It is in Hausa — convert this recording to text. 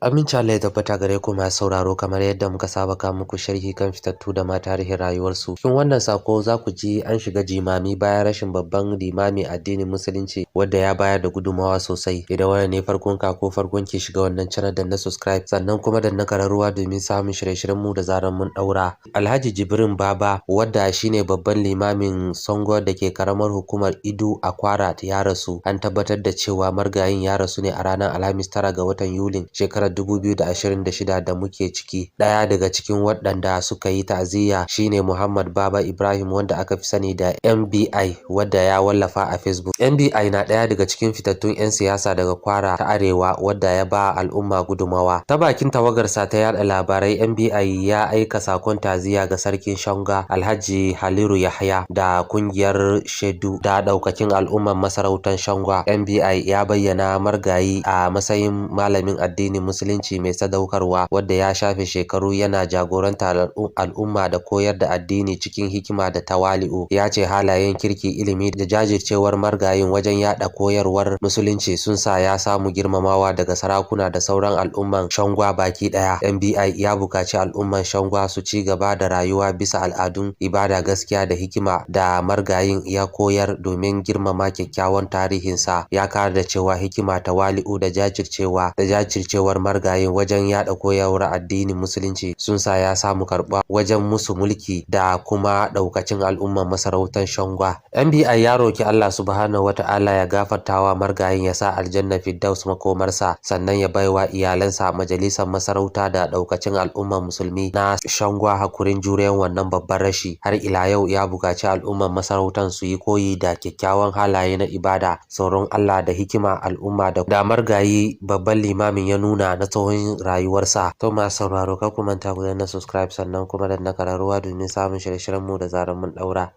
Aminci Allah ya tabbata gare ku masu sauraro, kamar yadda muka saba ka muku sharhi kan fitattu da ma tarihin rayuwarsu. Cikin wannan sako za ku ji an shiga jimami bayan rashin babban limami addinin musulunci wanda ya bayar da gudummawa sosai. Idan wannan ne farkon ka ko farkon ki shiga wannan channel da na subscribe, sannan kuma da na kararruwa domin samun shirye-shiryen mu da zaran mun daura. Alhaji Jibrin Baba wadda shine babban limamin Songo da ke karamar hukumar Idu a Kwara ya rasu. An tabbatar da cewa margayin ya rasu ne a ranar Alhamis 9 ga watan Yulin shekarar 2026 da muke ciki. Ɗaya daga cikin waɗanda suka yi ta'aziyya shine Muhammad Baba Ibrahim wanda aka fi sani da MBI wadda ya wallafa a Facebook. MBI na ɗaya daga cikin fitattun 'yan siyasa daga Kwara ta Arewa wadda ya ba al'umma gudumawa. Ta bakin tawagarsa ta yada labarai, MBI ya aika sakon ta'aziyya ga sarkin Shanga Alhaji Haliru Yahya da kungiyar Shedu da ɗaukakin al'umman masarautar Shanga. MBI ya bayyana margayi a matsayin malamin addinin musulunci mai sadaukarwa wadda ya shafe shekaru yana jagorantar al'umma da koyar da addini cikin hikima da tawali'u. Ya ce halayen kirki, ilimi da jajircewar margayin wajen yada koyarwar musulunci sun sa ya samu girmamawa daga sarakuna da sauran al'umman Shangwa baki daya. MBI ya bukaci al'umman Shangwa su ci gaba da rayuwa bisa al'adun ibada, gaskiya da hikima da margayin ya koyar domin girmama kyakkyawan tarihinsa. Ya kara da cewa hikima, tawali'u da jajircewar margayin wajen yada koyarwar addinin musulunci sun sa ya samu karɓa wajen musu mulki da kuma daukacin al'umman masarautar Shangwa. MBI ya roki Allah subhanahu wata'ala ya gafartawa margayin, ya sa aljanna firdaus makomarsa, sannan ya baiwa iyalansa, majalisar masarauta da daukacin al'umman musulmi na Shangwa hakurin juriyan wannan babban rashi. Har ila yau ya bukaci al'umman masarautar su yi koyi da kyakkyawan halaye na ibada, tsoron Allah da hikima al'umma da margayi babban limamin ya nuna na tsohon rayuwarsa. To masu sauraro, kar ku manta ku danna subscribe sannan kuma danna kararruwa domin samun shirye-shiryen mu da zaran mun daura.